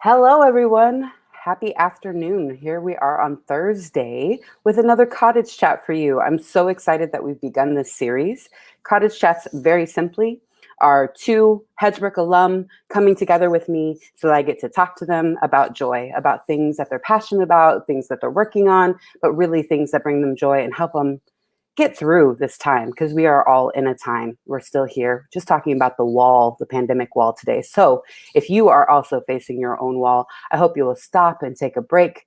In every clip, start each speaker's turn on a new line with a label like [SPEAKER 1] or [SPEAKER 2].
[SPEAKER 1] Hello, everyone. Happy afternoon. Here we are on Thursday with another Cottage Chat for you. I'm so excited that we've begun this series. Cottage Chats, very simply, are two Hedgebrook alum coming together with me so that I get to talk to them about joy, about things that they're passionate about, things that they're working on, but really things that bring them joy and help them get through this time, because we are all in a time. We're still here, just talking about the wall, the pandemic wall today. So if you are also facing your own wall, I hope you will stop and take a break,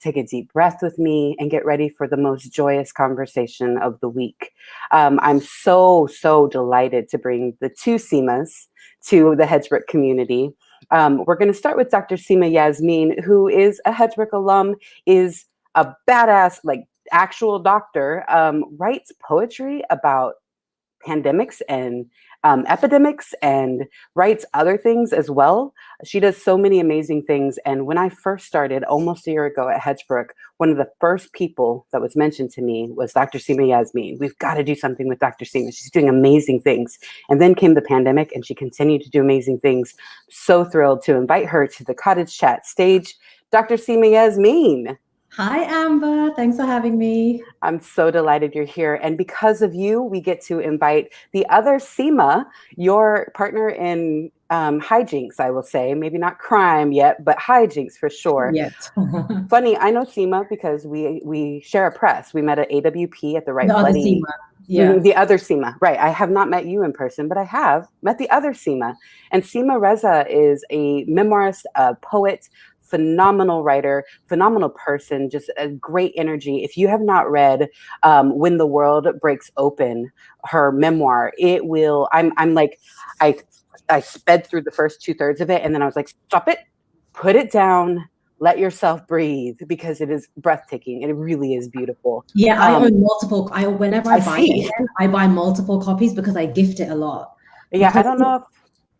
[SPEAKER 1] take a deep breath with me, and get ready for the most joyous conversation of the week. I'm so delighted to bring the two Seemas to the Hedgebrook community. We're going to start with Dr. Seema Yasmin, who is a Hedgebrook alum, is a badass, actual doctor, writes poetry about pandemics and epidemics, and writes other things as well. She does so many amazing things. And when I first started almost a year ago at Hedgebrook, one of the first people that was mentioned to me was Dr. Seema Yasmin. We've got to do something with Dr. Seema. She's doing amazing things. And then came the pandemic, and she continued to do amazing things. So thrilled to invite her to the Cottage Chat stage. Dr. Seema Yasmin.
[SPEAKER 2] Hi, Amber. Thanks for having me.
[SPEAKER 1] I'm so delighted you're here. And because of you, we get to invite the other Seema, your partner in hijinks, I will say. Maybe not crime yet, but hijinks for sure.
[SPEAKER 2] Yes.
[SPEAKER 1] Funny, I know Seema because we share a press. We met at AWP at the Right Bloody.
[SPEAKER 2] Yeah.
[SPEAKER 1] The other Seema, right. I have not met you in person, but I have met the other Seema. And Seema Reza is a memoirist, a poet, phenomenal writer, phenomenal person, just a great energy. If you have not read When the World Breaks Open, her memoir, it will, I sped through the first 2/3 of it, and then I was like, stop it, put it down, let yourself breathe, because it is breathtaking. It really is beautiful.
[SPEAKER 2] Yeah, I own multiple. Whenever I buy it, I buy multiple copies because I gift it a lot.
[SPEAKER 1] Yeah, I don't know if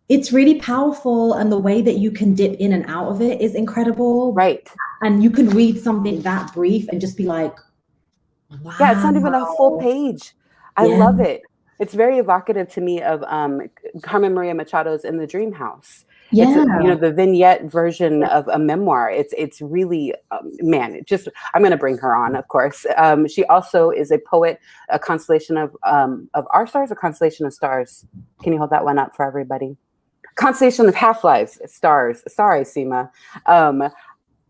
[SPEAKER 2] it's really powerful, and the way that you can dip in and out of it is incredible.
[SPEAKER 1] Right.
[SPEAKER 2] And you can read something that brief and just be like, wow.
[SPEAKER 1] Yeah, it's not even a full page. I love it. It's very evocative to me of Carmen Maria Machado's In the Dream House.
[SPEAKER 2] Yeah.
[SPEAKER 1] It's the vignette version of a memoir. It's really, I'm going to bring her on, of course. She also is a poet, a constellation of our stars, a constellation of stars. Can you hold that one up for everybody? Constellation of half-lives, stars. Sorry, Seema.
[SPEAKER 2] I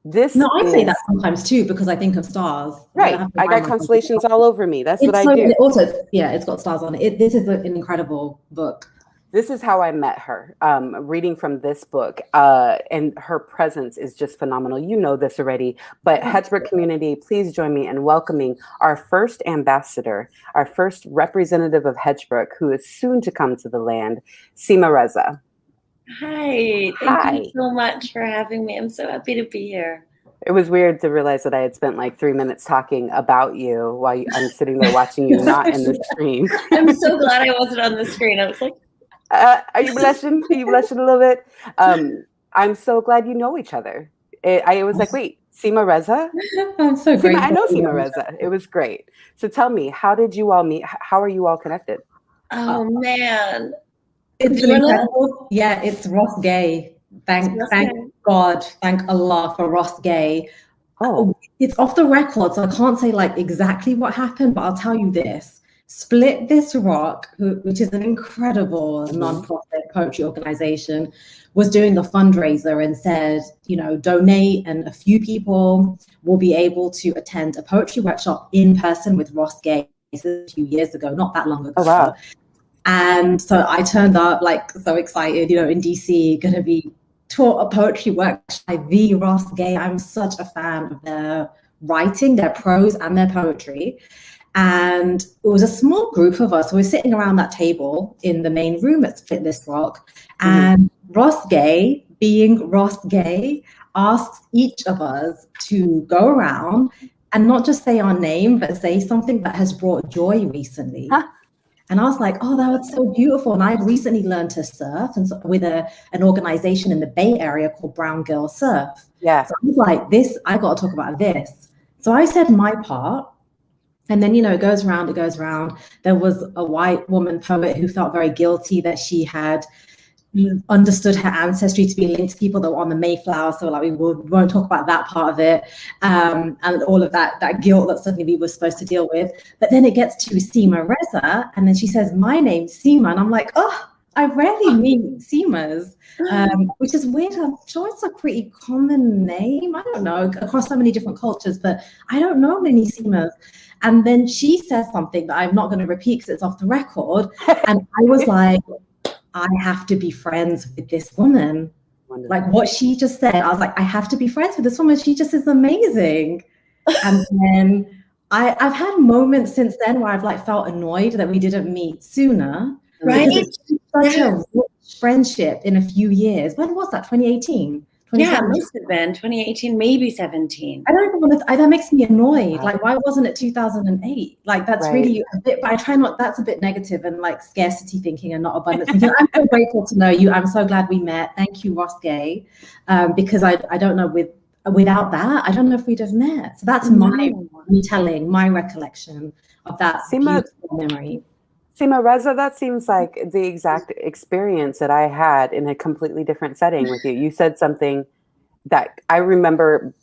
[SPEAKER 2] say that sometimes too, because I think of stars.
[SPEAKER 1] Right. I got constellations all over me. That's what I do.
[SPEAKER 2] It's got stars on it. This is an incredible book.
[SPEAKER 1] This is how I met her, reading from this book, and her presence is just phenomenal. You know this already, but Hedgebrook community, please join me in welcoming our first ambassador, our first representative of Hedgebrook, who is soon to come to the land, Seema Reza.
[SPEAKER 3] Hi, thank you so much for having me. I'm so happy to be here.
[SPEAKER 1] It was weird to realize that I had spent like 3 minutes talking about you while I'm sitting there watching you not in the screen.
[SPEAKER 3] I'm so glad I wasn't on the screen. I was like,
[SPEAKER 1] are you blushing? Are you blushing a little bit? I'm so glad you know each other. I was like, wait, Seema Reza?
[SPEAKER 2] I'm so grateful.
[SPEAKER 1] I know Seema Reza. It was great. So tell me, how did you all meet? How are you all connected?
[SPEAKER 3] Oh, man.
[SPEAKER 2] It's incredible. Yeah, it's Ross Gay. Thank God, thank Allah for Ross Gay.
[SPEAKER 1] Oh,
[SPEAKER 2] it's off the record, so I can't say like exactly what happened, but I'll tell you this. Split This Rock, which is an incredible nonprofit poetry organization, was doing a fundraiser and said, donate, and a few people will be able to attend a poetry workshop in person with Ross Gay. This is a few years ago, not that long ago.
[SPEAKER 1] Oh, wow.
[SPEAKER 2] And so I turned up like so excited, in DC, going to be taught a poetry workshop by the Ross Gay. I'm such a fan of their writing, their prose and their poetry. And it was a small group of us. So we're sitting around that table in the main room at Split This Rock. And Ross Gay, being Ross Gay, asks each of us to go around and not just say our name, but say something that has brought joy recently. Huh? And I was like, oh, that was so beautiful. And I had recently learned to surf with an organization in the Bay Area called Brown Girl Surf.
[SPEAKER 1] Yeah.
[SPEAKER 2] So I was like, I got to talk about this. So I said my part. And then, it goes round. There was a white woman poet who felt very guilty that she had understood her ancestry to be linked to people that were on the Mayflower. So like we won't talk about that part of it, and all of that guilt that suddenly we were supposed to deal with. But then it gets to Seema Reza, and then she says, "My name's Seema," and I'm like, oh, I rarely meet Seemas, which is weird. I'm sure it's a pretty common name. I don't know, across so many different cultures, but I don't know many Seemas. And then she says something that I'm not going to repeat because it's off the record, and I was like, I have to be friends with this woman. Wonderful. Like what she just said, I was like, I have to be friends with this woman. She just is amazing. And then I've had moments since then where I've like felt annoyed that we didn't meet sooner.
[SPEAKER 3] Right.
[SPEAKER 2] It's such a rich friendship in a few years. When was that? 2018?
[SPEAKER 3] Yeah, it must have been 2018, maybe 17.
[SPEAKER 2] I don't even want to, that makes me annoyed. Wow. Like, why wasn't it 2008? Like, that's really a bit, but I try not, that's a bit negative and like scarcity thinking and not abundance thinking. I'm so grateful to know you. I'm so glad we met. Thank you, Ross Gay. Because I don't know, without that, I don't know if we'd have met. So that's my retelling, my recollection of that beautiful memory.
[SPEAKER 1] Seema, Reza, that seems like the exact experience that I had in a completely different setting with you. You said something that I remember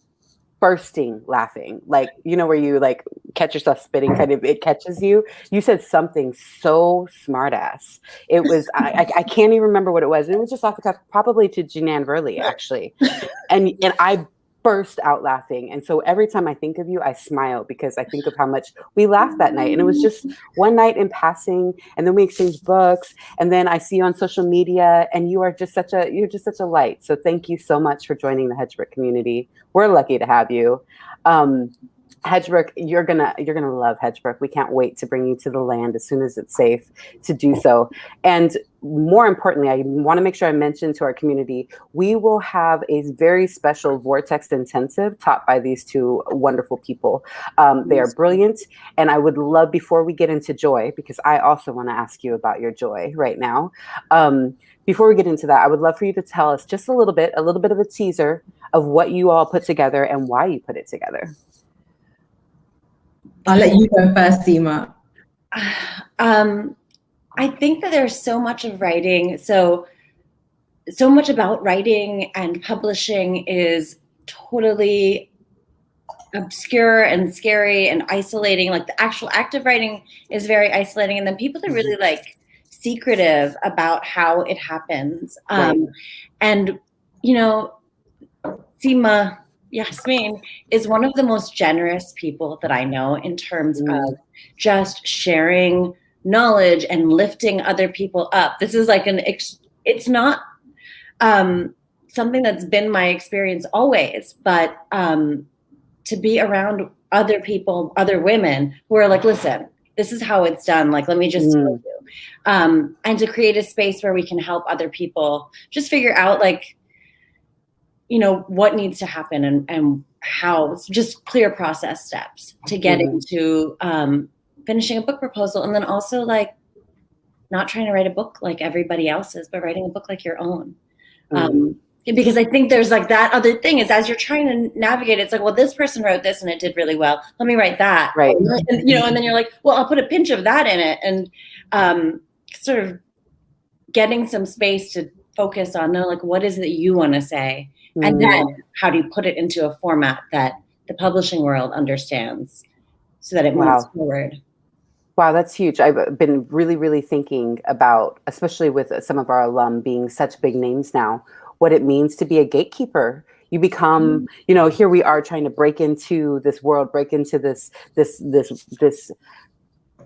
[SPEAKER 1] bursting laughing, like, you know, where you like catch yourself spitting, kind of, it catches you. You said something so smart ass. It was, I can't even remember what it was. It was just off the cuff, probably to Jeananne Verley, actually. And I burst out laughing. And so every time I think of you, I smile because I think of how much we laughed that night. And it was just one night in passing, and then we exchanged books, and then I see you on social media, and you're just such a light. So thank you so much for joining the Hedgebrook community. We're lucky to have you. Hedgebrook, you're gonna love Hedgebrook. We can't wait to bring you to the land as soon as it's safe to do so. And more importantly, I want to make sure I mention to our community, we will have a very special Vortex intensive taught by these two wonderful people. They are brilliant, and I would love, before we get into joy, because I also want to ask you about your joy right now. Before we get into that, I would love for you to tell us just a little bit of a teaser of what you all put together and why you put it together.
[SPEAKER 2] I'll let you go first, Seema.
[SPEAKER 3] I think that there's so much of writing, so much about writing and publishing is totally obscure and scary and isolating. Like the actual act of writing is very isolating, and then people are really like secretive about how it happens. And you know, Seema, Yasmin is one of the most generous people that I know in terms of just sharing knowledge and lifting other people up. This is like it's not something that's been my experience always, but to be around other people, other women who are like, listen, this is how it's done. Like, let me just tell you. And to create a space where we can help other people just figure out like, you know, what needs to happen and how, just clear process steps to get into finishing a book proposal. And then also like not trying to write a book like everybody else's, but writing a book like your own. Because I think there's like that other thing is as you're trying to navigate, it's like, well, this person wrote this and it did really well. Let me write that.
[SPEAKER 1] Right.
[SPEAKER 3] And, you know, and then you're like, well, I'll put a pinch of that in it. And sort of getting some space to focus on, no, like, what is it you want to say? And then how do you put it into a format that the publishing world understands so that it moves forward?
[SPEAKER 1] Wow, that's huge. I've been really, really thinking about, especially with some of our alum being such big names now, what it means to be a gatekeeper. You become, you know, here we are trying to break into this world, break into this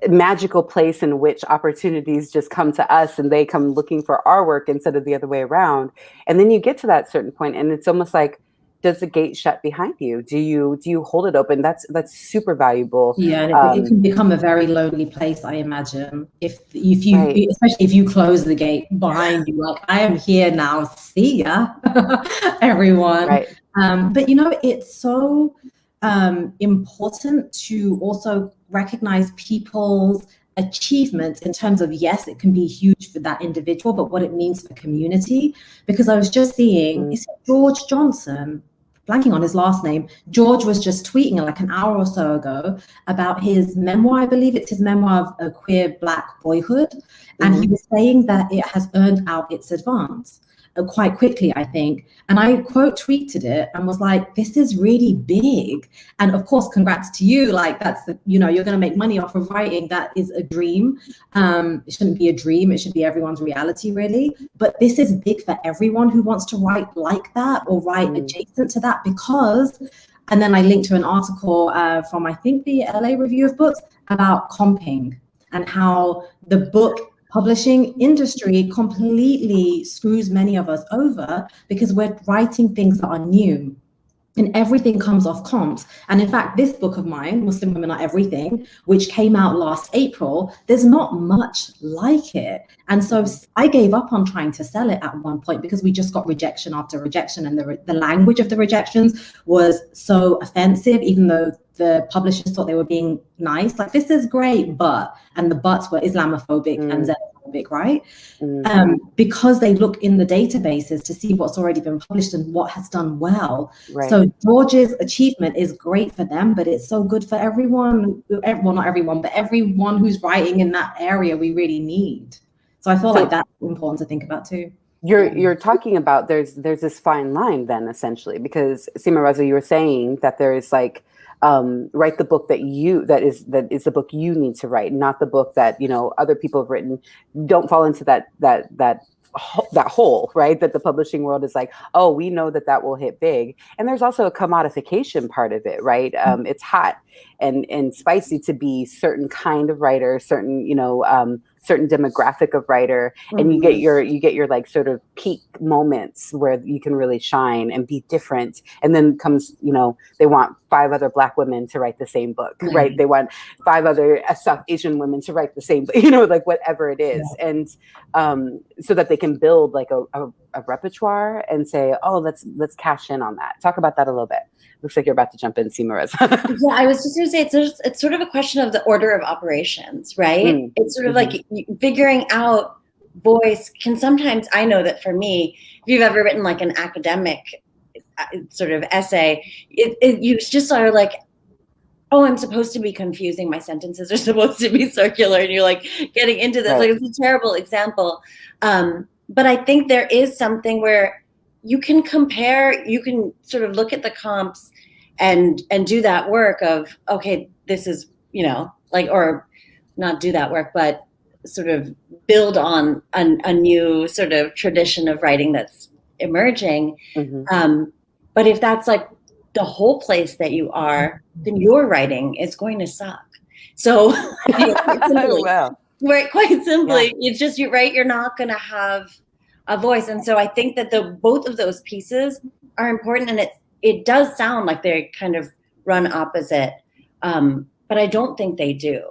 [SPEAKER 1] magical place in which opportunities just come to us and they come looking for our work instead of the other way around. And then you get to that certain point and it's almost like, does the gate shut behind you? Do you hold it open? That's super valuable.
[SPEAKER 2] Yeah, it can become a very lonely place, I imagine. If you especially if you close the gate behind you, like, I am here now, see ya, everyone.
[SPEAKER 1] Right.
[SPEAKER 2] But you know, it's so important to also recognize people's achievements in terms of, yes, it can be huge for that individual, but what it means for community. Because I was just seeing, is it George Johnson? blanking on his last name. George was just tweeting like an hour or so ago about his memoir. I believe it's his memoir of a queer Black boyhood. And he was saying that it has earned out its advance quite quickly, I think. And I quote tweeted it and was like, this is really big. And of course, congrats to you. Like that's the, you're going to make money off of writing. That is a dream. It shouldn't be a dream. It should be everyone's reality, really. But this is big for everyone who wants to write like that or write adjacent to that, because, and then I linked to an article from, I think, the LA Review of Books about comping and how the book publishing industry completely screws many of us over because we're writing things that are new and everything comes off comps. And in fact, this book of mine, Muslim Women Are Everything, which came out last April, there's not much like it. And so I gave up on trying to sell it at one point because we just got rejection after rejection, and the language of the rejections was so offensive, even though the publishers thought they were being nice, like, this is great, but, and the buts were Islamophobic and xenophobic, right? Because they look in the databases to see what's already been published and what has done well. Right. So George's achievement is great for them, but it's so good for everyone, well, not everyone, but everyone who's writing in that area we really need. So I feel like that's important to think about too.
[SPEAKER 1] You're talking about there's this fine line then, essentially, because Seema, Reza, you were saying that there is like, write the book that is the book you need to write, not the book that other people have written. Don't fall into that hole, right? That the publishing world is like, oh, we know that will hit big. And there's also a commodification part of it, right? It's hot and spicy to be certain kind of writer, certain demographic of writer, and you get your like sort of peak moments where you can really shine and be different. And then comes, they want 5 other Black women to write the same book, right? They want 5 other South Asian women to write the same, like whatever it is. Yeah. And so that they can build like a repertoire and say, oh, let's cash in on that. Talk about that a little bit. Looks like you're about to jump in, Seema, Reza.
[SPEAKER 3] Yeah, I was just going to say, it's sort of a question of the order of operations, right? It's sort of like figuring out voice can sometimes, I know that for me, if you've ever written like an academic sort of essay, you just are like, oh, I'm supposed to be confusing. My sentences are supposed to be circular, and you're like getting into this. Right. Like, it's a terrible example. But I think there is something where you can compare, you can sort of look at the comps and do that work of, okay, this is, or not do that work, but sort of build on a new sort of tradition of writing that's emerging. But if that's like the whole place that you are, then your writing is going to suck. So quite simply, it's just, you're not going to have a voice. And so I think that both of those pieces are important, and it does sound like they kind of run opposite, but I don't think they do.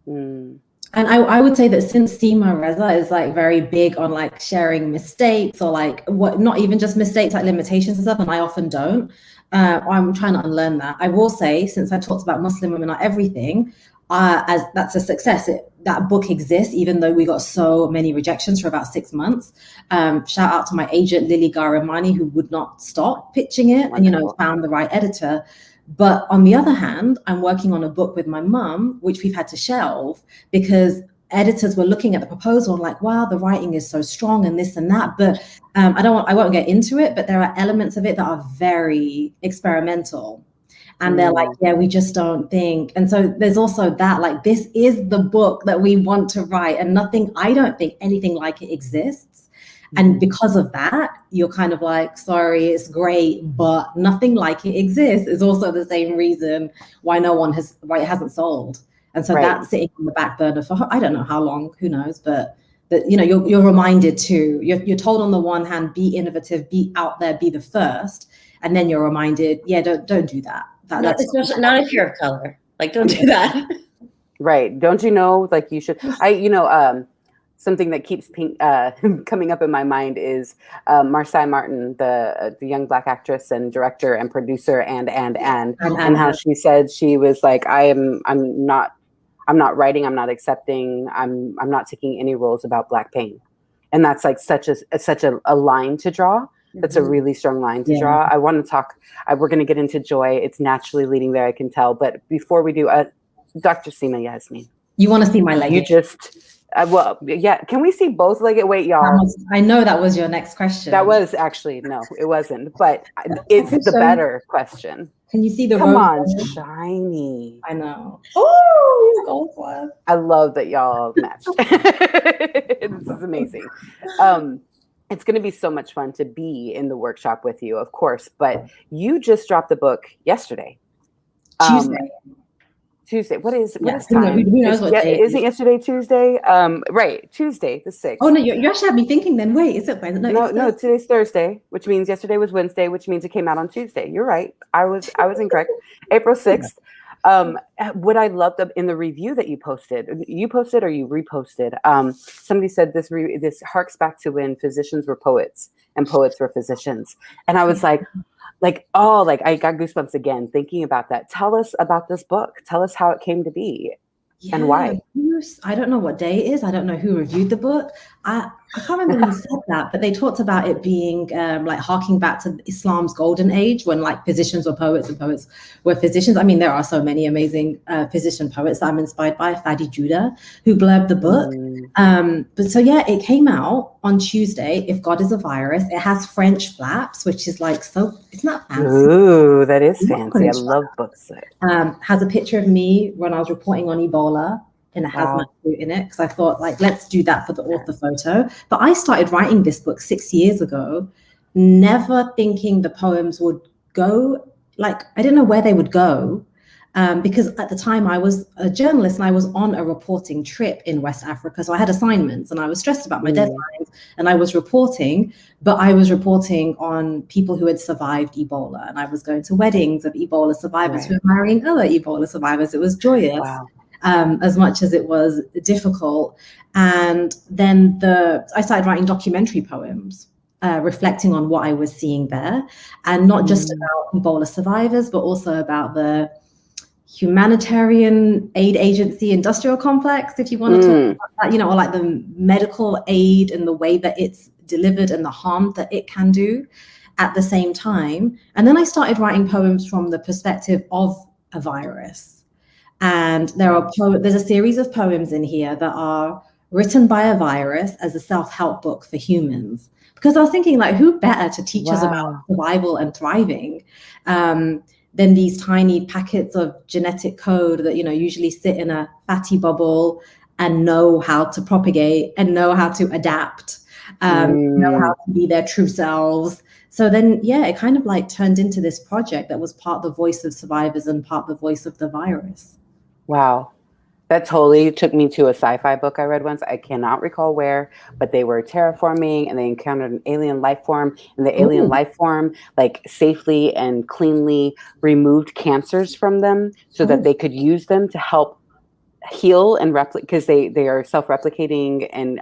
[SPEAKER 2] And I would say that since Seema, Reza is like very big on like sharing mistakes or like not even just mistakes, like limitations and stuff, and I often don't. I'm trying to unlearn that. I will say, since I talked about Muslim Women Are Everything, as that's a success. That book exists, even though we got so many rejections for about 6 months. Shout out to my agent, Lily Garamani, who would not stop pitching it and, found the right editor. But on the other hand, I'm working on a book with my mum, which we've had to shelve because editors were looking at the proposal and like, wow, the writing is so strong and this and that. But I won't get into it, but there are elements of it that are very experimental. And they're like, yeah, we just don't think. And so there's also that, like, this is the book that we want to write, and I don't think anything like it exists. And because of that, you're kind of like, sorry, it's great, but nothing like it exists is also the same reason why it hasn't sold. And so that's sitting on the back burner for, I don't know how long, who knows, but that, you're reminded too. You're told on the one hand, be innovative, be out there, be the first. And then you're reminded, yeah, don't do that.
[SPEAKER 3] That's especially not if you're of color. Like, don't do that.
[SPEAKER 1] Right. Don't you know, like, you should, something that keeps coming up in my mind is Marsai Martin, the young Black actress and director and producer and how she said she was like, I'm not writing, I'm not accepting, I'm not taking any roles about Black pain. And that's like such a line to draw. That's a really strong line to draw. I want to talk, we're going to get into joy. It's naturally leading there, I can tell. But before we do, Dr. Seema Yasmin.
[SPEAKER 2] You want to see my legged?
[SPEAKER 1] You just, well, yeah. Can we see both legged? Wait, y'all.
[SPEAKER 2] I know that was your next question.
[SPEAKER 1] That was actually, no, it wasn't. But it's the better question.
[SPEAKER 2] Can you see the
[SPEAKER 1] Come on,
[SPEAKER 2] rose?
[SPEAKER 1] shiny.
[SPEAKER 2] I know. Oh, gold one.
[SPEAKER 1] I love that y'all matched. This is amazing. It's going to be so much fun to be in the workshop with you, of course. But you just dropped the book yesterday. Tuesday. What is time?
[SPEAKER 2] Who knows what day?
[SPEAKER 1] Isn't yesterday Tuesday? Right, Tuesday the 6th.
[SPEAKER 2] Oh no, you actually had me thinking. Then wait, is it Wednesday?
[SPEAKER 1] No, today's Thursday, which means yesterday was Wednesday, which means it came out on Tuesday. You're right. I was incorrect. April 6th. What I loved in the review that you posted or you reposted, somebody said this harks back to when physicians were poets and poets were physicians. And I was like, I got goosebumps again thinking about that. Tell us about this book. Tell us how it came to be and why.
[SPEAKER 2] I don't know what day it is. I don't know who reviewed the book. I can't remember who said that, but they talked about it being like harking back to Islam's golden age when like physicians were poets and poets were physicians. I mean, there are so many amazing physician poets that I'm inspired by. Fadi Judah, who blurbed the book. But so yeah, it came out on Tuesday. If God is a Virus, it has French flaps, which is like so. It's not fancy.
[SPEAKER 1] Ooh, that is fancy. I love books.
[SPEAKER 2] Has a picture of me when I was reporting on Ebola in a hazmat suit in it, because I thought, like, let's do that for the author photo. But I started writing this book 6 years ago, never thinking the poems would go, like, I didn't know where they would go, because at the time I was a journalist and I was on a reporting trip in West Africa. So I had assignments and I was stressed about my deadlines and I was reporting, but I was reporting on people who had survived Ebola. And I was going to weddings of Ebola survivors who were marrying other Ebola survivors. It was joyous.
[SPEAKER 1] Wow.
[SPEAKER 2] As much as it was difficult. And then I started writing documentary poems, reflecting on what I was seeing there, and not just about Ebola survivors, but also about the humanitarian aid agency industrial complex, if you want to talk about that, or like the medical aid and the way that it's delivered and the harm that it can do at the same time. And then I started writing poems from the perspective of a virus. And there's a series of poems in here that are written by a virus as a self-help book for humans. Because I was thinking, like, who better to teach us about survival and thriving than these tiny packets of genetic code that, usually sit in a fatty bubble and know how to propagate and know how to adapt, know how to be their true selves. So then, it kind of like turned into this project that was part the voice of survivors and part the voice of the virus.
[SPEAKER 1] Wow. That totally took me to a sci-fi book I read once. I cannot recall where, but they were terraforming and they encountered an alien life form, and the alien life form like safely and cleanly removed cancers from them so that they could use them to help heal and replicate, because they are self-replicating and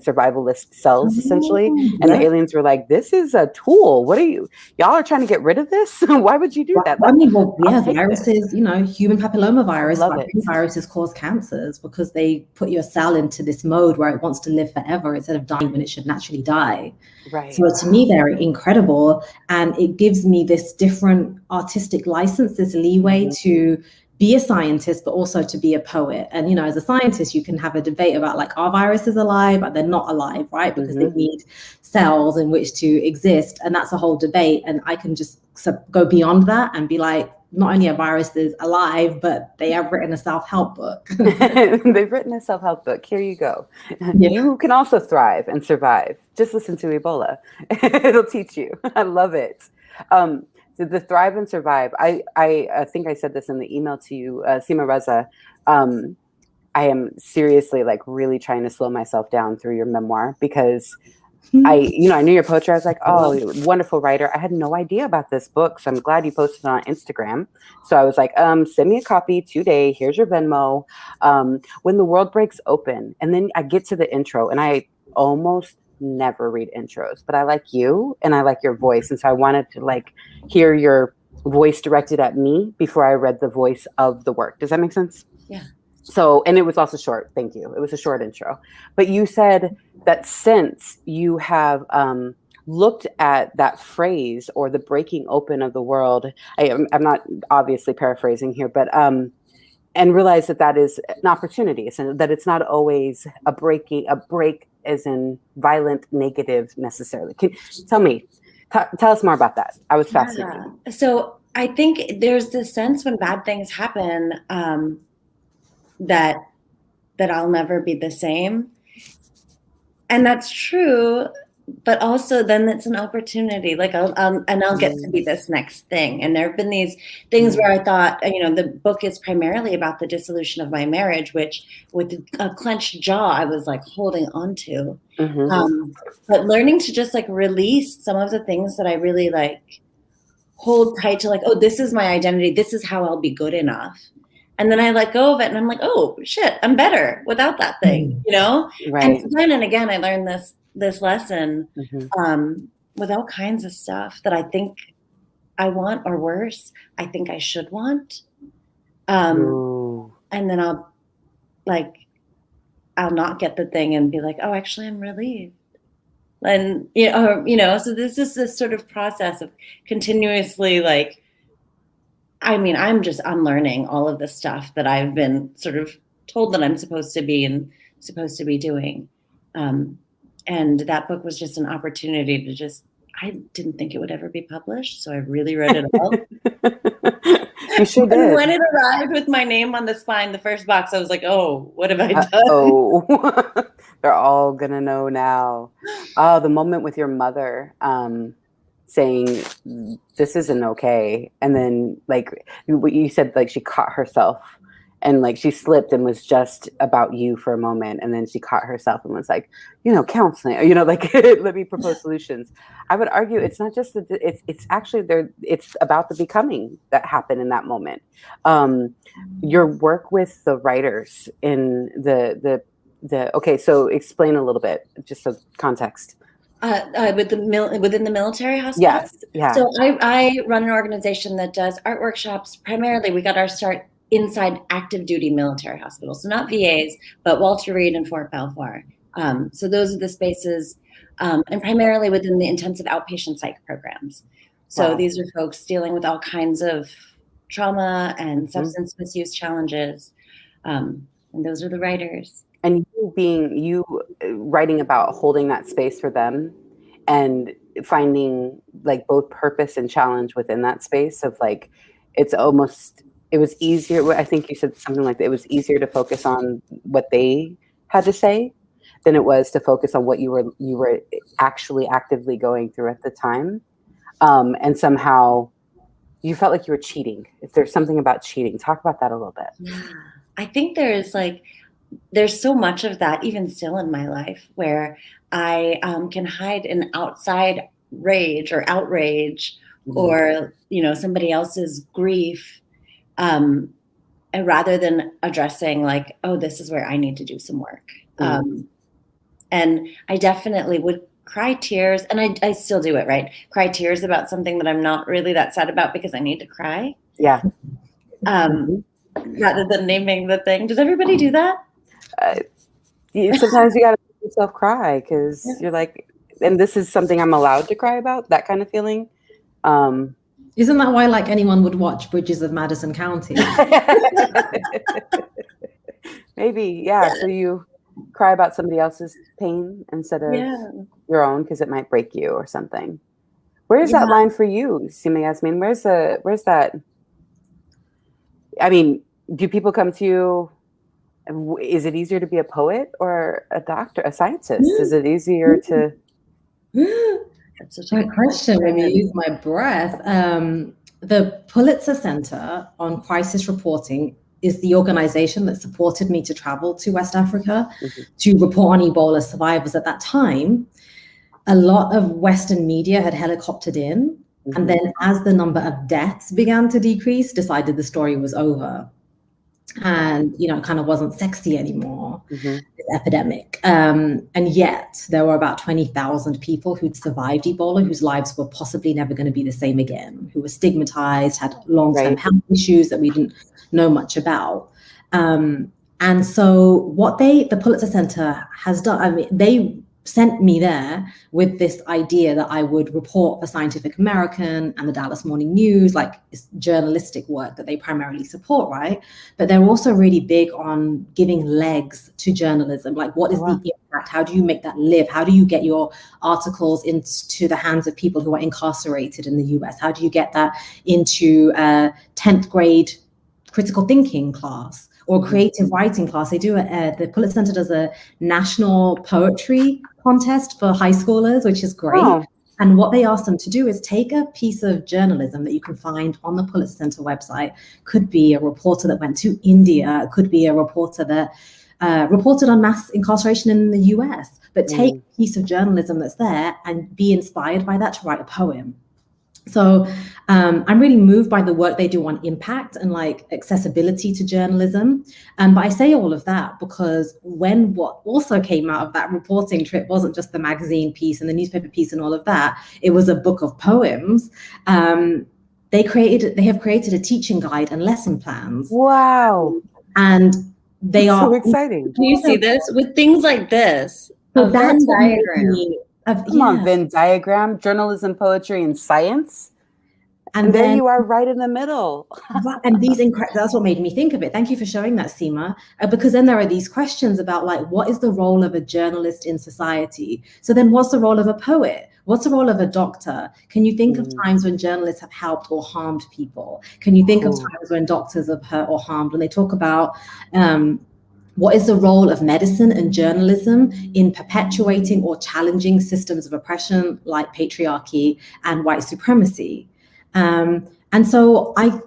[SPEAKER 1] survivalist cells essentially. And the aliens were like, this is a tool. What are y'all are trying to get rid of this? Why would you do that?
[SPEAKER 2] I mean, viruses, human papillomavirus, viruses cause cancers because they put your cell into this mode where it wants to live forever instead of dying when it should naturally die.
[SPEAKER 1] Right.
[SPEAKER 2] So to me, they're incredible. And it gives me this different artistic license, this leeway to be a scientist, but also to be a poet. And, as a scientist, you can have a debate about, like, are viruses alive? But they're not alive, right? Because they need cells in which to exist. And that's a whole debate. And I can just go beyond that and be like, not only are viruses alive, but they have written a self-help book.
[SPEAKER 1] They've written a self-help book. Here you go. You can also thrive and survive. Just listen to Ebola. It'll teach you. I love it. The thrive and survive. I think I said this in the email to you, Seema, Reza. I am seriously like really trying to slow myself down through your memoir, because I knew your poetry. I was like, oh, wonderful writer. I had no idea about this book. So I'm glad you posted it on Instagram. So I was like, send me a copy today. Here's your Venmo. When the world breaks open. And then I get to the intro, and I almost never read intros, but I like you and I like your voice. And so I wanted to like hear your voice directed at me before I read the voice of the work. Does that make sense?
[SPEAKER 3] Yeah.
[SPEAKER 1] So, and it was also short. Thank you. It was a short intro, but you said that since you have looked at that phrase, or the breaking open of the world. I'm not obviously paraphrasing here, but and realized that that is an opportunity, and that it's not always a break as in violent negative necessarily. Tell us more about that. I was fascinated.
[SPEAKER 3] Yeah. So I think there's this sense when bad things happen that I'll never be the same. And that's true, but also then it's an opportunity. Like I'll get to be this next thing. And there have been these things where I thought, the book is primarily about the dissolution of my marriage, which with a clenched jaw, I was like holding on to. But learning to just like release some of the things that I really like hold tight to, like, oh, this is my identity. This is how I'll be good enough. And then I let go of it, and I'm like, oh shit, I'm better without that thing,
[SPEAKER 1] Right.
[SPEAKER 3] And again and again, I learned this lesson with all kinds of stuff that I think I want, or worse, I think I should want. And then I'll not get the thing and be like, oh, actually, I'm relieved. And so this is this sort of process of continuously like. I'm just unlearning all of the stuff that I've been sort of told that I'm supposed to be and supposed to be doing. And that book was just an opportunity to I didn't think it would ever be published. So I really wrote it all.
[SPEAKER 1] You sure did.
[SPEAKER 3] And when it arrived with my name on the spine, the first box, I was like, oh, what have I done?
[SPEAKER 1] Oh, they're all going to know now. Oh, the moment with your mother, saying this isn't okay, and then like what you said, like she caught herself and like she slipped and was just about you for a moment, and then she caught herself and was like, counseling, like let me propose solutions. I would argue it's not just that it's actually there, it's about the becoming that happened in that moment. Your work with the writers in the okay, so explain a little bit, just so context.
[SPEAKER 3] Within the military hospital?
[SPEAKER 1] Yes. Yeah.
[SPEAKER 3] So I run an organization that does art workshops. Primarily, we got our start inside active duty military hospitals. So not VAs, but Walter Reed and Fort Belvoir. So those are the spaces, and primarily within the intensive outpatient psych programs. So These are folks dealing with all kinds of trauma and substance misuse challenges. And those are the writers.
[SPEAKER 1] And you writing about holding that space for them and finding like both purpose and challenge within that space of like, it was easier. I think you said something like that. It was easier to focus on what they had to say than it was to focus on what you were actually actively going through at the time. And somehow you felt like you were cheating. If there's something about cheating, talk about that a little bit.
[SPEAKER 3] Yeah, I think there's so much of that even still in my life where I can hide an outside rage or outrage or, somebody else's grief, and rather than addressing like, oh, this is where I need to do some work. And I definitely would cry tears, and I still do it, right? Cry tears about something that I'm not really that sad about because I need to cry.
[SPEAKER 1] Yeah.
[SPEAKER 3] Rather than naming the thing. Does everybody do that?
[SPEAKER 1] Sometimes you gotta make yourself cry because you're like, and this is something I'm allowed to cry about, that kind of feeling.
[SPEAKER 2] Isn't that why like anyone would watch Bridges of Madison County?
[SPEAKER 1] Maybe, yeah. So you cry about somebody else's pain instead of your own because it might break you or something. Where's that line for you, Seema, Yasmin? Where's that? I mean, do people come to you? Is it easier to be a poet or a doctor, a scientist? Is it easier to?
[SPEAKER 2] That's such a good question. Let me use my breath. The Pulitzer Center on Crisis Reporting is the organization that supported me to travel to West Africa to report on Ebola survivors. At that time, a lot of Western media had helicoptered in, and then as the number of deaths began to decrease, decided the story was over. And, it kind of wasn't sexy anymore, this epidemic. And yet there were about 20,000 people who'd survived Ebola, whose lives were possibly never going to be the same again, who were stigmatized, had long-term health issues that we didn't know much about. And so what the Pulitzer Center has done, they sent me there with this idea that I would report for Scientific American and the Dallas Morning News, like it's journalistic work that they primarily support, right? But they're also really big on giving legs to journalism. Like, what is the impact? How do you make that live? How do you get your articles into the hands of people who are incarcerated in the US? How do you get that into a 10th grade critical thinking class or creative writing class? They do the Pulitzer Center does a national poetry contest for high schoolers, which is great. Oh. And what they ask them to do is take a piece of journalism that you can find on the Pulitzer Center website. Could be a reporter that went to India, could be a reporter that reported on mass incarceration in the US, but take a piece of journalism that's there and be inspired by that to write a poem. So I'm really moved by the work they do on impact and like accessibility to journalism. But I say all of that because when what also came out of that reporting trip wasn't just the magazine piece and the newspaper piece and all of that, it was a book of poems. They have created a teaching guide and lesson plans.
[SPEAKER 1] Wow.
[SPEAKER 2] And they are
[SPEAKER 1] so exciting.
[SPEAKER 3] Do you see this with things like this?
[SPEAKER 2] So that's Venn diagram.
[SPEAKER 1] Come on, Venn diagram, journalism, poetry, and science. And then, there you are right in the middle.
[SPEAKER 2] And that's what made me think of it. Thank you for showing that, Seema. Because then there are these questions about like, what is the role of a journalist in society? So then what's the role of a poet? What's the role of a doctor? Can you think of times when journalists have helped or harmed people? Can you think of times when doctors have hurt or harmed? When they talk about what is the role of medicine and journalism in perpetuating or challenging systems of oppression like patriarchy and white supremacy? And so I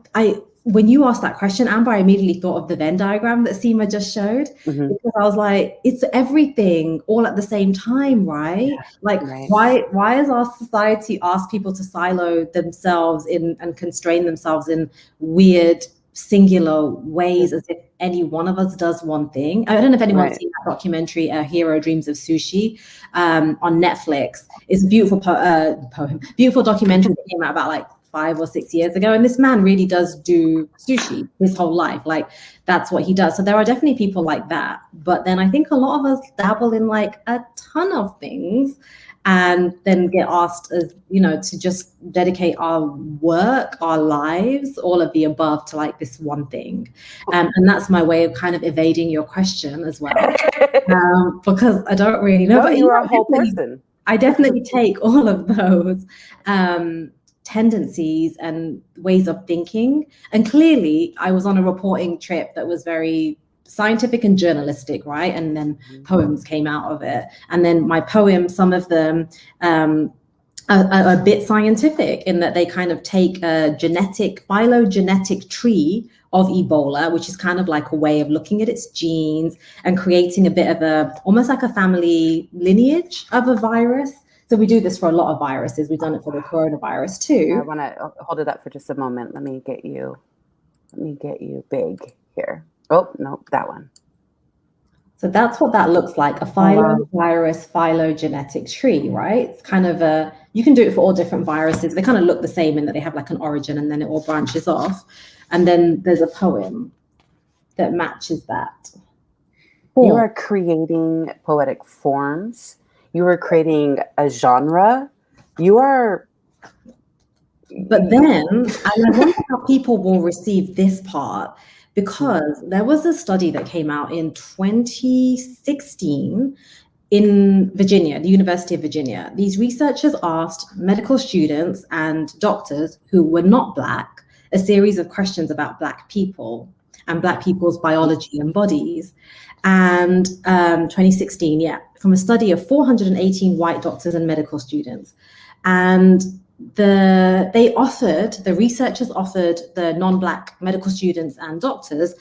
[SPEAKER 2] when you asked that question, Amber, I immediately thought of the Venn diagram that Seema just showed, because I was like, it's everything all at the same time, right? Like, why has our society asked people to silo themselves in and constrain themselves in weird, singular ways, as if any one of us does one thing? I don't know if anyone's seen that documentary, A Hero Dreams of Sushi, on Netflix. It's a beautiful beautiful documentary that came out about like 5 or 6 years ago. And this man really does do sushi his whole life. Like, that's what he does. So there are definitely people like that. But then I think a lot of us dabble in like a ton of things and then get asked, as you know, to just dedicate our work, our lives, all of the above to like this one thing. And that's my way of kind of evading your question as well. Because I don't really know.
[SPEAKER 1] But you're a whole person.
[SPEAKER 2] I definitely take all of those tendencies and ways of thinking. And clearly I was on a reporting trip that was very scientific and journalistic, right? And then poems came out of it. And then my poems, some of them are a bit scientific in that they kind of take a phylogenetic tree of Ebola, which is kind of like a way of looking at its genes and creating a bit of almost like a family lineage of a virus. So we do this for a lot of viruses. We've done it for the coronavirus too.
[SPEAKER 1] I want to hold it up for just a moment. Let me get you big here. Oh, no, that one.
[SPEAKER 2] So that's what that looks like, a filovirus phylogenetic tree, right? It's kind of you can do it for all different viruses. They kind of look the same in that they have like an origin and then it all branches off. And then there's a poem that matches that.
[SPEAKER 1] You are creating poetic forms. You are creating a genre. You are.
[SPEAKER 2] But then, and I wonder how people will receive this part, because there was a study that came out in 2016 in Virginia, the University of Virginia. These researchers asked medical students and doctors who were not Black a series of questions about Black people and Black people's biology and bodies. And 2016, from a study of 418 white doctors and medical students. And the researchers offered the non-Black medical students and doctors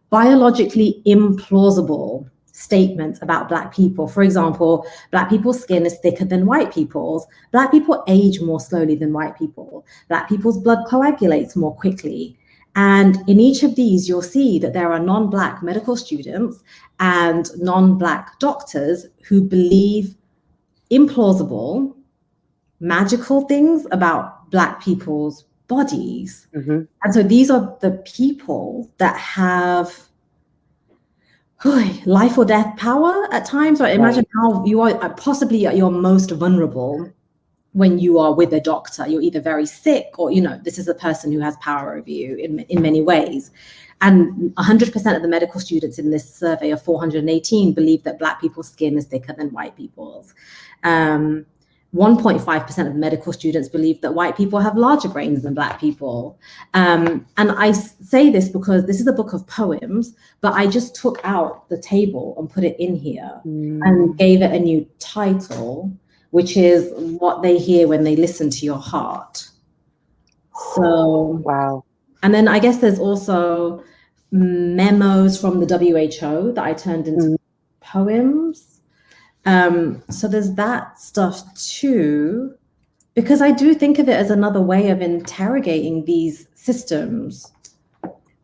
[SPEAKER 2] biologically implausible statements about Black people. For example, Black people's skin is thicker than white people's. Black people age more slowly than white people. Black people's blood coagulates more quickly. And in each of these, you'll see that there are non-Black medical students and non-Black doctors who believe implausible, magical things about Black people's bodies. And so these are the people that have life or death power at times. Or imagine how you are possibly at your most vulnerable when you are with a doctor. You're either very sick or, this is a person who has power over you in many ways. And 100% of the medical students in this survey of 418 believe that Black people's skin is thicker than white people's. 1.5% of medical students believe that white people have larger brains than Black people. And I say this because this is a book of poems, but I just took out the table and put it in here and gave it a new title, which is What They Hear When They Listen to Your Heart. So,
[SPEAKER 1] wow.
[SPEAKER 2] And then I guess there's also memos from the WHO that I turned into poems. So there's that stuff too, because I do think of it as another way of interrogating these systems.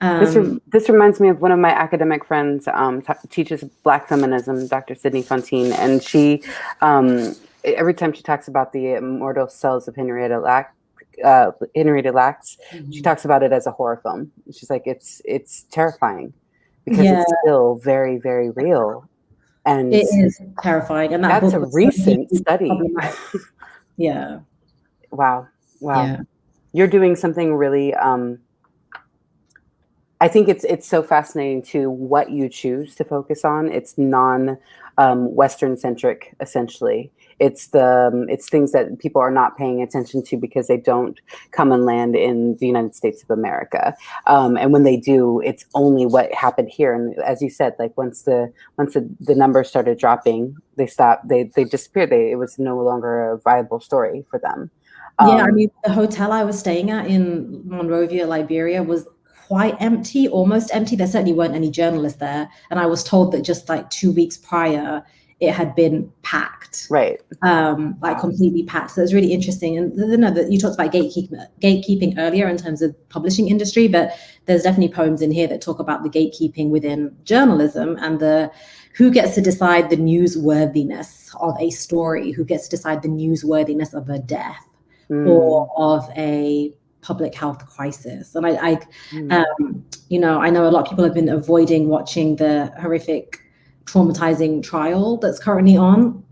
[SPEAKER 1] This reminds me of one of my academic friends, teaches Black feminism, Dr. Sydney Fontaine, and she, every time she talks about the immortal cells of Henrietta Lacks, she talks about it as a horror film. She's like, it's terrifying because it's still very, very real. And
[SPEAKER 2] it is terrifying. And
[SPEAKER 1] that's a recent study.
[SPEAKER 2] Yeah.
[SPEAKER 1] Wow.
[SPEAKER 2] Yeah.
[SPEAKER 1] You're doing something really, I think it's so fascinating to what you choose to focus on. It's Western centric, essentially. It's things that people are not paying attention to because they don't come and land in the United States of America. And when they do, it's only what happened here. And as you said, like once the numbers started dropping, they stopped. They disappeared. It was no longer a viable story for them.
[SPEAKER 2] Yeah, I mean, the hotel I was staying at in Monrovia, Liberia, was quite empty, almost empty. There certainly weren't any journalists there. And I was told that just like 2 weeks prior, it had been packed.
[SPEAKER 1] Right.
[SPEAKER 2] Completely packed. So it's really interesting. And you talked about gatekeeping earlier in terms of publishing industry, but there's definitely poems in here that talk about the gatekeeping within journalism and who gets to decide the newsworthiness of a story, who gets to decide the newsworthiness of a death or of a public health crisis. And I know a lot of people have been avoiding watching the horrific, traumatizing trial that's currently on,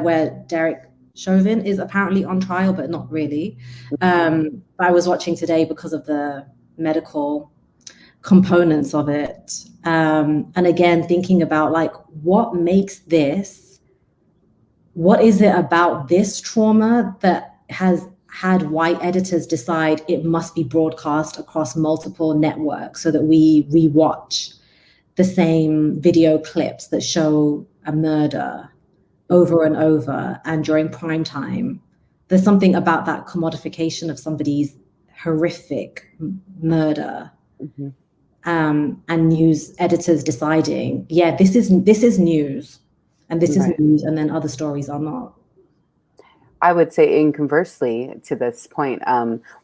[SPEAKER 2] where Derek Chauvin is apparently on trial, but not really. I was watching today because of the medical components of it. And again, thinking about like, what is it about this trauma that has had white editors decide it must be broadcast across multiple networks so that we rewatch the same video clips that show a murder over and over and during prime time? There's something about that commodification of somebody's horrific murder, and news editors deciding, this is news, and this is news, and then other stories are not.
[SPEAKER 1] I would say, in conversely to this point,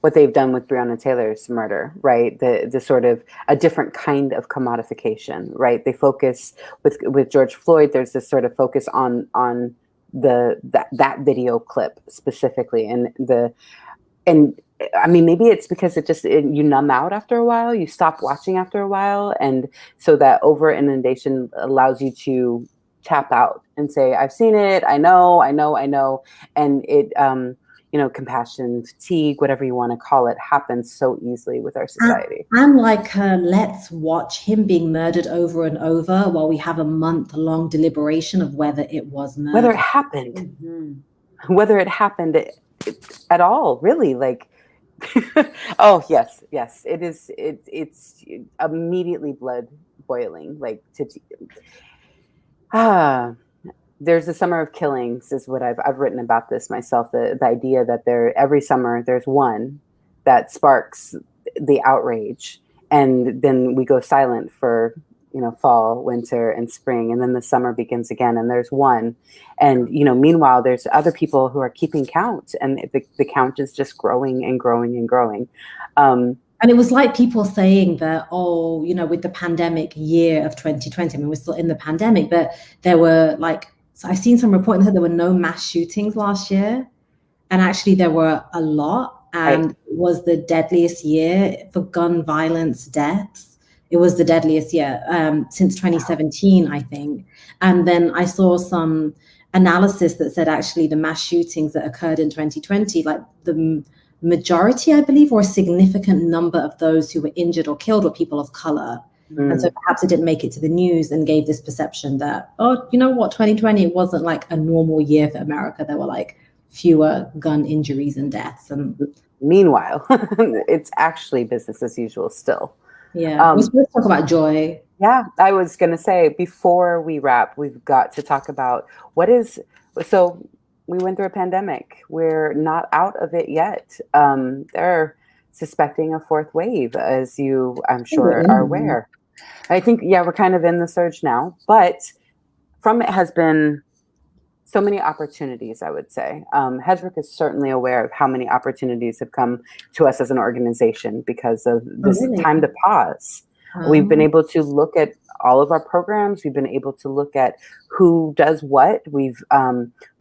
[SPEAKER 1] what they've done with Breonna Taylor's murder, right? The sort of a different kind of commodification, right? They focus with George Floyd. There's this sort of focus on that video clip specifically, and I mean, maybe it's because you numb out after a while, you stop watching after a while, and so that over inundation allows you to tap out and say, I've seen it, I know. And it, compassion, fatigue, whatever you want to call it, happens so easily with our society.
[SPEAKER 2] And let's watch him being murdered over and over while we have a month-long deliberation of whether it was murder.
[SPEAKER 1] Whether it happened. Whether it happened at all, really, like, oh, yes. It is, it's immediately blood boiling, like, there's a summer of killings is what I've written about this myself. The idea that every summer there's one that sparks the outrage, and then we go silent for fall, winter, and spring, and then the summer begins again, and there's one, and meanwhile there's other people who are keeping count, and the count is just growing and growing and growing.
[SPEAKER 2] And it was like people saying that, with the pandemic year of 2020, I mean, we're still in the pandemic, but there were so I've seen some reporting that there were no mass shootings last year. And actually there were a lot, and it was the deadliest year for gun violence deaths It was the deadliest year since 2017, I think. And then I saw some analysis that said actually the mass shootings that occurred in 2020, like the majority, I believe, or a significant number of those who were injured or killed were people of color. And so perhaps it didn't make it to the news and gave this perception that, oh, you know what, 2020 wasn't like a normal year for America. There were like fewer gun injuries and deaths. And
[SPEAKER 1] meanwhile, it's actually business as usual still.
[SPEAKER 2] Yeah, we're supposed to talk about joy.
[SPEAKER 1] Yeah, I was going to say, before we wrap, we've got to talk about so we went through a pandemic. We're not out of it yet. They're suspecting a fourth wave, as you, I'm sure, are aware. I think, we're kind of in the surge now, but from it has been so many opportunities, I would say. Hedgebrook is certainly aware of how many opportunities have come to us as an organization because of this time to pause. We've been able to look at all of our programs. We've been able to look at who does what. We've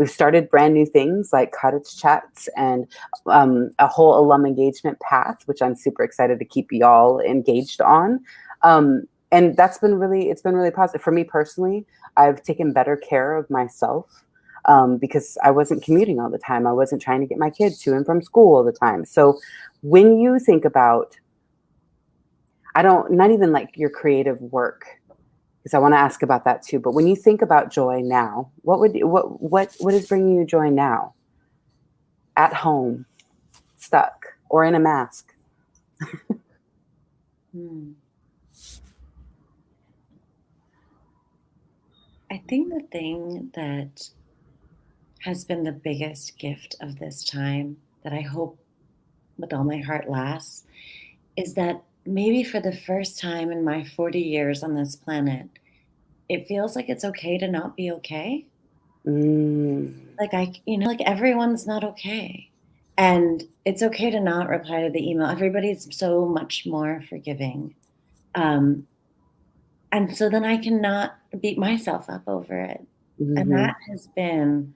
[SPEAKER 1] started brand new things like Cottage chats and a whole alum engagement path, which I'm super excited to keep y'all engaged on. And it's been really positive. For me personally, I've taken better care of myself. Because I wasn't commuting all the time. I wasn't trying to get my kids to and from school all the time. So when you think about, not even like your creative work, because I want to ask about that too. But when you think about joy now, what is bringing you joy now? At home, stuck, or in a mask?
[SPEAKER 3] I think the thing that has been the biggest gift of this time, that I hope with all my heart lasts, is that maybe for the first time in my 40 years on this planet, it feels like it's okay to not be okay. Like everyone's not okay. And it's okay to not reply to the email. Everybody's so much more forgiving. And so then I cannot beat myself up over it. And that has been,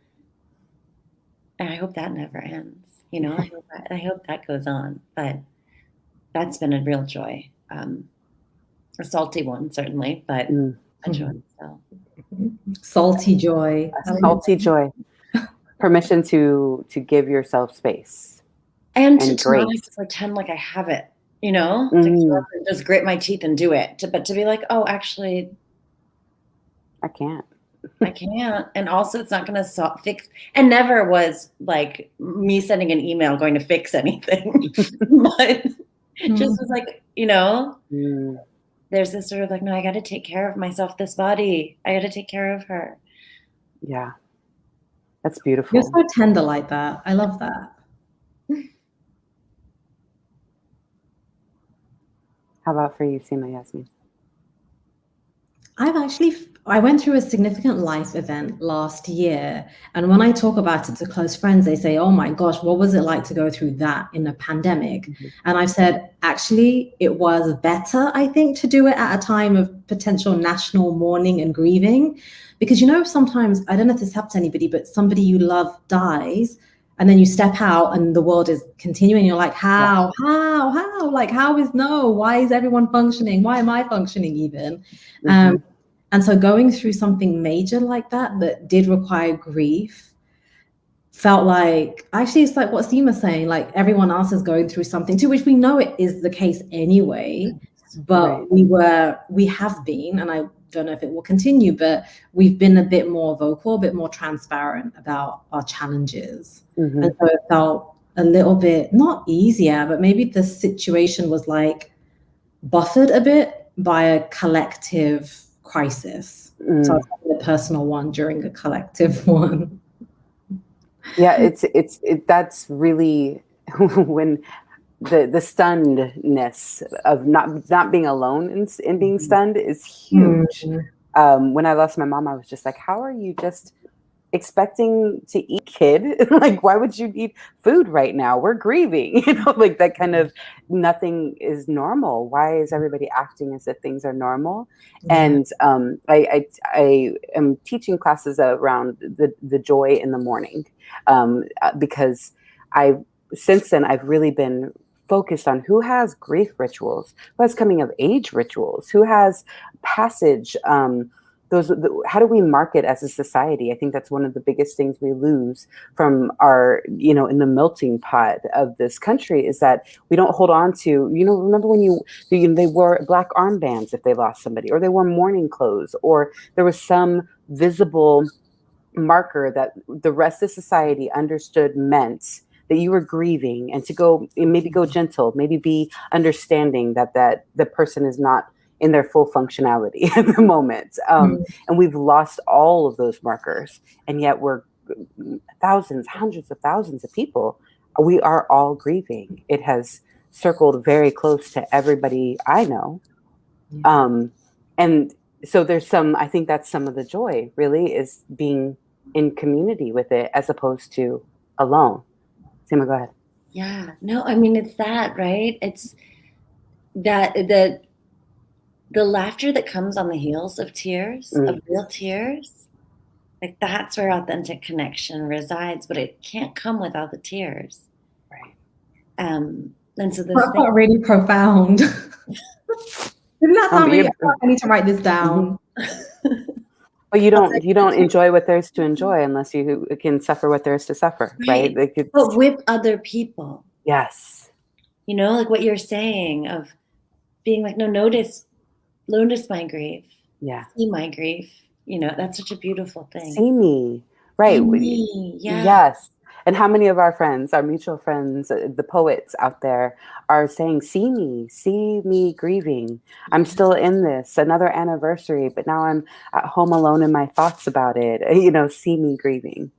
[SPEAKER 3] I hope that never ends. I hope that goes on. But that's been a real joy. A salty one, certainly, but a joy. So.
[SPEAKER 2] Salty joy.
[SPEAKER 1] Salty joy. Permission to give yourself space.
[SPEAKER 3] And to not have to pretend like I have it, to just grit my teeth and do it. But to be like, oh, actually,
[SPEAKER 1] I can't.
[SPEAKER 3] And also it's not going to fix, and never was like me sending an email going to fix anything. But it just was like, there's this sort of like, no, I got to take care of myself, this body. I got to take care of her.
[SPEAKER 1] Yeah. That's beautiful.
[SPEAKER 2] You're so tender like that. I love that.
[SPEAKER 1] How about for you, Seema, Yasmin?
[SPEAKER 2] I went through a significant life event last year. And when I talk about it to close friends, they say, oh my gosh, what was it like to go through that in a pandemic? And I've said, actually, it was better, I think, to do it at a time of potential national mourning and grieving. Because, sometimes, I don't know if this happens to anybody, but somebody you love dies, and then you step out and the world is continuing. You're like, how? Like, why is everyone functioning? Why am I functioning even? And so going through something major like that did require grief, felt like, actually, it's like what Seema's saying, like everyone else is going through something too, which we know it is the case anyway, but we have been, and I don't know if it will continue, but we've been a bit more vocal, a bit more transparent about our challenges. And so it felt a little bit, not easier, but maybe the situation was like buffered a bit by a collective crisis. So I was having a personal one during a collective one.
[SPEAKER 1] Yeah, that's really when the stunnedness of not being alone in being stunned is huge. When I lost my mom, I was just like, how are you just expecting to eat, kid? Like, why would you need food right now? We're grieving, like that kind of nothing is normal. Why is everybody acting as if things are normal? And I am teaching classes around the joy in the morning, because since then I've really been focused on who has grief rituals, who has coming of age rituals, who has passage. How do we market as a society? I think that's one of the biggest things we lose from our, in the melting pot of this country, is that we don't hold on to, remember when they wore black armbands if they lost somebody, or they wore mourning clothes, or there was some visible marker that the rest of society understood meant that you were grieving, and to maybe go gentle, maybe be understanding that the person is not in their full functionality at the moment. And we've lost all of those markers. And yet we're thousands, hundreds of thousands of people. We are all grieving. It has circled very close to everybody I know. And so I think that's some of the joy, really, is being in community with it as opposed to alone. Seema, go ahead.
[SPEAKER 3] Yeah, no, I mean, it's that, right? It's that the laughter that comes on the heels of tears, of real tears, like that's where authentic connection resides, but it can't come without the tears.
[SPEAKER 1] Right.
[SPEAKER 3] And so this
[SPEAKER 2] That's not really profound. Didn't that sound really, I need to write this down.
[SPEAKER 1] Well, you don't enjoy what there's to enjoy unless you can suffer what there is to suffer, right?
[SPEAKER 3] But with other people.
[SPEAKER 1] Yes.
[SPEAKER 3] Like what you're saying of being like, no, notice my grief.
[SPEAKER 1] Yeah.
[SPEAKER 3] See my grief. That's such a beautiful thing.
[SPEAKER 1] See me. Right.
[SPEAKER 3] See me. Yeah.
[SPEAKER 1] Yes. And how many of our friends, our mutual friends, the poets out there are saying, see me grieving. I'm still in this, another anniversary, but now I'm at home alone in my thoughts about it. See me grieving.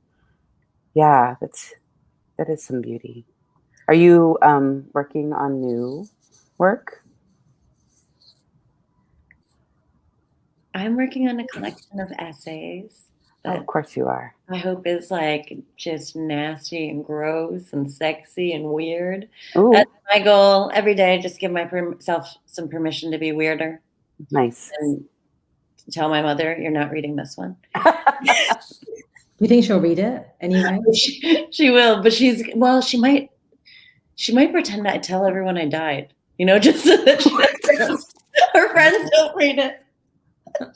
[SPEAKER 1] Yeah, that is some beauty. Are you working on new work?
[SPEAKER 3] I'm working on a collection of essays.
[SPEAKER 1] Of course you are.
[SPEAKER 3] I hope is like just nasty and gross and sexy and weird.
[SPEAKER 1] Ooh.
[SPEAKER 3] That's my goal every day. Just give myself some permission to be weirder.
[SPEAKER 1] Nice.
[SPEAKER 3] And tell my mother, you're not reading this one.
[SPEAKER 2] You think she'll read it anyway?
[SPEAKER 3] She will, but she might pretend that I tell everyone I died. Just so that her friends don't read it.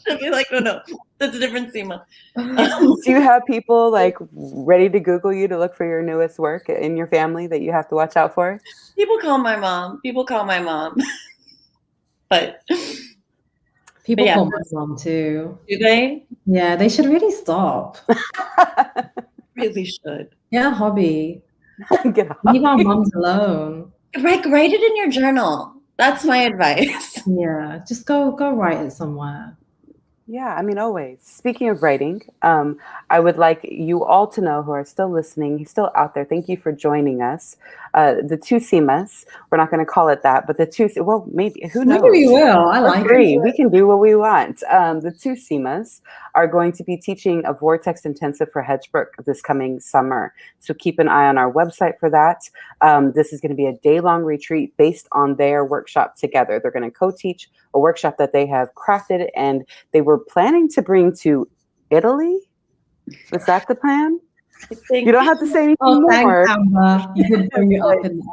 [SPEAKER 3] She'll be like, no, that's a different Seema.
[SPEAKER 1] Do you have people like ready to Google you to look for your newest work in your family that you have to watch out for?
[SPEAKER 3] People call my mom. But
[SPEAKER 2] people call my mom too.
[SPEAKER 3] Do they?
[SPEAKER 2] Yeah, they should really stop.
[SPEAKER 3] Really should.
[SPEAKER 2] Get a hobby.
[SPEAKER 1] Get a hobby.
[SPEAKER 2] Leave our moms alone.
[SPEAKER 3] Write it in your journal. That's my advice.
[SPEAKER 2] Yeah, just go write it somewhere.
[SPEAKER 1] Yeah, I mean, always. Speaking of writing, I would like you all to know, who are still listening, still out there, thank you for joining us. The two Seemas, we're not going to call it that, but the two, well, maybe, who knows?
[SPEAKER 2] Maybe we will. I like it.
[SPEAKER 1] We can do what we want. The two Seemas are going to be teaching a Vortex Intensive for Hedgebrook this coming summer. So keep an eye on our website for that. This is going to be a day-long retreat based on their workshop together. They're going to co-teach a workshop that they have crafted, and they were planning to bring to Italy. Was that the plan? You don't have to say anything more.
[SPEAKER 2] Thanks, Amber. You can bring it up in the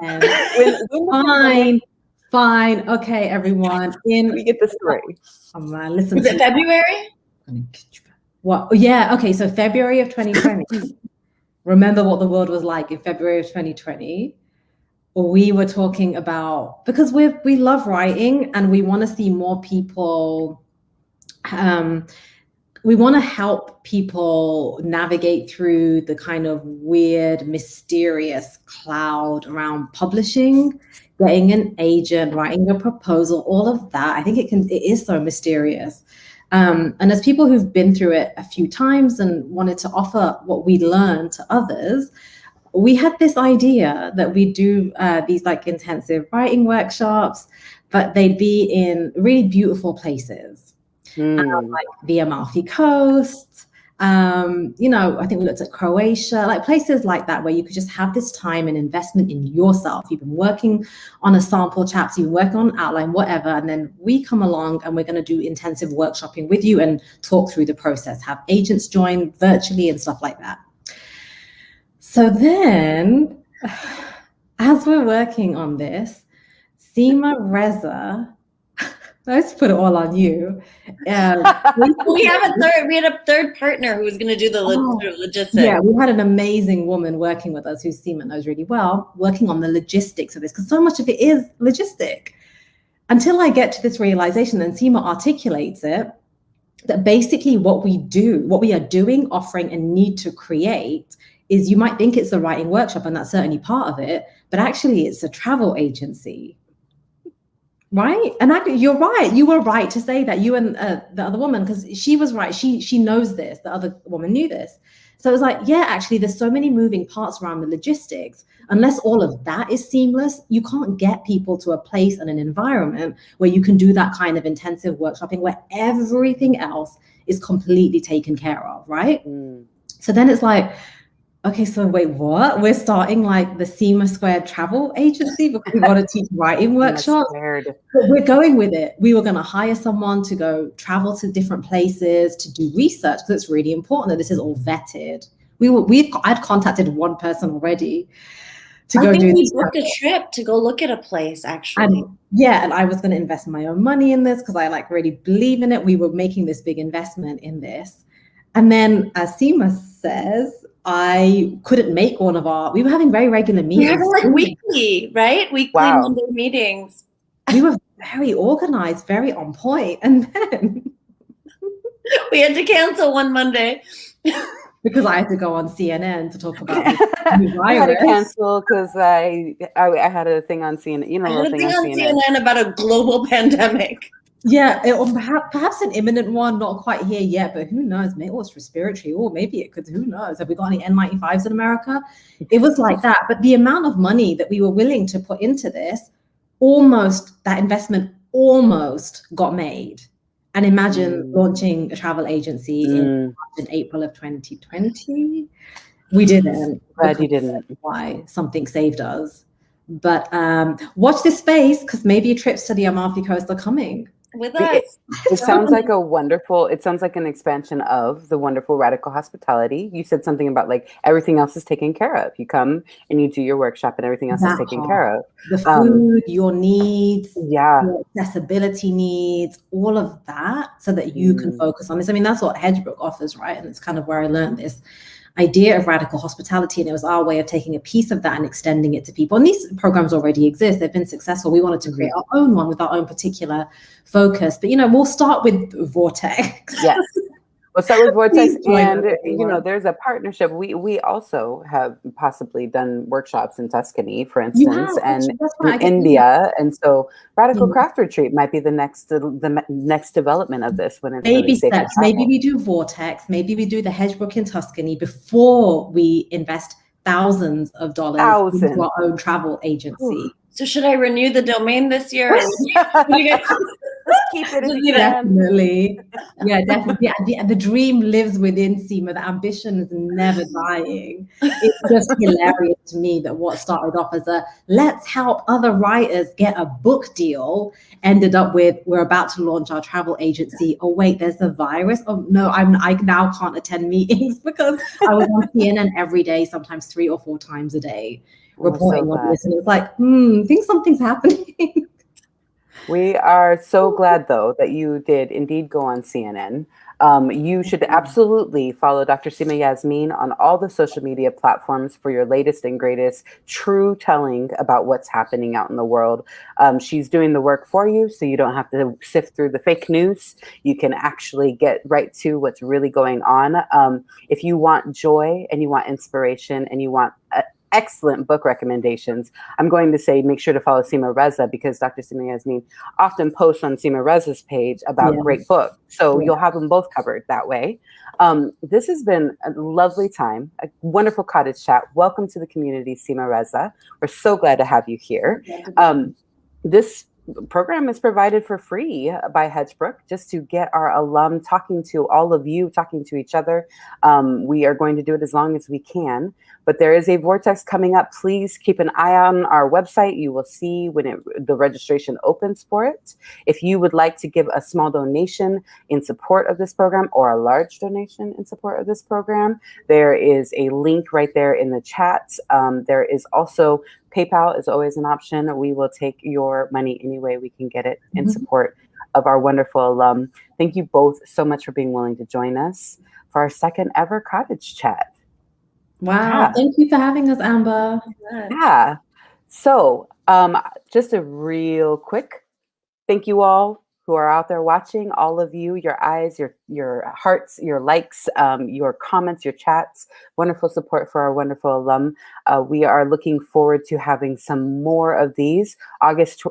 [SPEAKER 2] end. Fine. Okay, everyone.
[SPEAKER 1] We get the story.
[SPEAKER 2] Listen.
[SPEAKER 3] Was it February?
[SPEAKER 2] What? Yeah. Okay. So February of 2020. Remember what the world was like in February of 2020. We were talking about, because we love writing and we want to see more people. We want to help people navigate through the kind of weird, mysterious cloud around publishing, getting an agent, writing a proposal, all of that. I think it is so mysterious. And as people who've been through it a few times and wanted to offer what we learned to others, we had this idea that we do these like intensive writing workshops, but they'd be in really beautiful places. Like the Amalfi Coast, I think we looked at Croatia, like places like that where you could just have this time and investment in yourself. You've been working on a sample chapter, you've been working on an outline, whatever, and then we come along and we're going to do intensive workshopping with you and talk through the process, have agents join virtually and stuff like that. So then as we're working on this, Seema, Reza, let's put it all on you.
[SPEAKER 3] We had a third partner who was going to do the logistics.
[SPEAKER 2] Yeah, we had an amazing woman working with us who Seema knows really well, working on the logistics of this, because so much of it is logistic. Until I get to this realization, and Seema articulates it, that basically what we are doing, offering, and need to create is, you might think it's the writing workshop, and that's certainly part of it, but actually it's a travel agency. Right? And actually, you're right. You were right to say that, you and the other woman, because she was right. She knows this. The other woman knew this. So it was like, yeah, actually, there's so many moving parts around the logistics. Unless all of that is seamless, you can't get people to a place and an environment where you can do that kind of intensive workshopping where everything else is completely taken care of, right? So then it's like, okay, so wait, what? We're starting like the Seema Squared travel agency because we want to teach writing workshops. But we're going with it. We were going to hire someone to go travel to different places to do research, because it's really important that this is all vetted. I'd contacted one person already to go do this.
[SPEAKER 3] We booked a trip to go look at a place, actually.
[SPEAKER 2] And I was going to invest my own money in this because I like really believe in it. We were making this big investment in this. And then, as Seema says, I couldn't make one of we were having very regular meetings.
[SPEAKER 3] We were like weekly, right? Weekly Monday meetings.
[SPEAKER 2] We were very organized, very on point. And then
[SPEAKER 3] we had to cancel one Monday.
[SPEAKER 2] Because I had to go on CNN to talk about the virus.
[SPEAKER 1] I had to cancel because I had a thing on CNN.
[SPEAKER 3] I had a thing on CNN about a global pandemic.
[SPEAKER 2] Yeah, perhaps an imminent one, not quite here yet, but who knows? Maybe it's respiratory, or maybe it could, who knows? Have we got any N95s in America? It was like that. But the amount of money that we were willing to put into this, that investment almost got made. And imagine launching a travel agency in April of 2020. We didn't.
[SPEAKER 1] Glad you didn't.
[SPEAKER 2] Why? Something saved us. But watch this space, because maybe trips to the Amalfi Coast are coming.
[SPEAKER 3] With us.
[SPEAKER 1] It sounds like an expansion of the wonderful radical hospitality. You said something about like everything else is taken care of. You come and you do your workshop and everything else is taken care of.
[SPEAKER 2] The food, your needs,
[SPEAKER 1] your
[SPEAKER 2] accessibility needs, all of that, so that you can focus on this. I mean, that's what Hedgebrook offers, right? And it's kind of where I learned this idea of radical hospitality, and it was our way of taking a piece of that and extending it to people. And these programs already exist. They've been successful. We wanted to create our own one with our own particular focus. But, we'll start with Vortex.
[SPEAKER 1] Yes. We'll start with Vortex, and there's a partnership. We also have possibly done workshops in Tuscany, for instance, and in India. And so, Radical Craft Retreat might be the next development of this when it's
[SPEAKER 2] baby steps. Maybe we do Vortex. Maybe we do the Hedgebrook in Tuscany before we invest thousands of dollars into our own travel agency.
[SPEAKER 3] So should I renew the domain this year?
[SPEAKER 1] Let's keep it.
[SPEAKER 2] Definitely. Yeah, definitely. Yeah, the dream lives within Seema. The ambition is never dying. It's just hilarious to me that what started off as a let's help other writers get a book deal ended up with we're about to launch our travel agency. Oh, wait, there's a virus. Oh, no, I now can't attend meetings because I was on CNN every day, sometimes 3 or 4 times a day, reporting on this. And it's like, I think something's happening.
[SPEAKER 1] We are so glad, though, that you did indeed go on CNN. You should absolutely follow Dr. Seema Yasmin on all the social media platforms for your latest and greatest true telling about what's happening out in the world. She's doing the work for you, so you don't have to sift through the fake news. You can actually get right to what's really going on. If you want joy and you want inspiration and you want excellent book recommendations, I'm going to say make sure to follow Seema Reza, because Dr. Seema Yasmin often posts on Seema Reza's page about great books. So you'll have them both covered that way. This has been a lovely time, a wonderful cottage chat. Welcome to the community, Seema Reza. We're so glad to have you here. This program is provided for free by Hedgebrook, just to get our alum talking to all of you, talking to each other. We are going to do it as long as we can, but there is a Vortex coming up. Please keep an eye on our website. You will see when the registration opens for it. If you would like to give a small donation in support of this program, or a large donation in support of this program, there is a link right there in the chat. There is also PayPal is always an option. We will take your money any way we can get it in support of our wonderful alum. Thank you both so much for being willing to join us for our second ever Cottage Chat.
[SPEAKER 2] Wow, thank you for having us, Amber.
[SPEAKER 1] Yeah. So just a real quick thank you all who are out there watching, all of you, your eyes, your hearts, your likes, your comments, your chats, wonderful support for our wonderful alum. We are looking forward to having some more of these. August,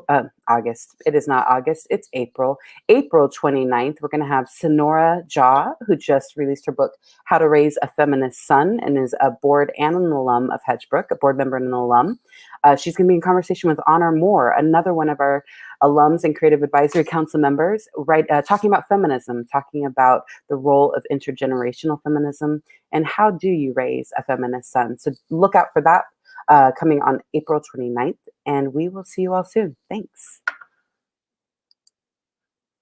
[SPEAKER 1] it is not August, it's April. April 29th, we're going to have Sonora Jaw, who just released her book, How to Raise a Feminist Son, and is a board and an alum of Hedgebrook, a board member and an alum. She's going to be in conversation with Honor Moore, another one of our alums and creative advisory council members, talking about feminism, talking about the role of intergenerational feminism, and how do you raise a feminist son. So look out for that coming on April 29th, and we will see you all soon. Thanks.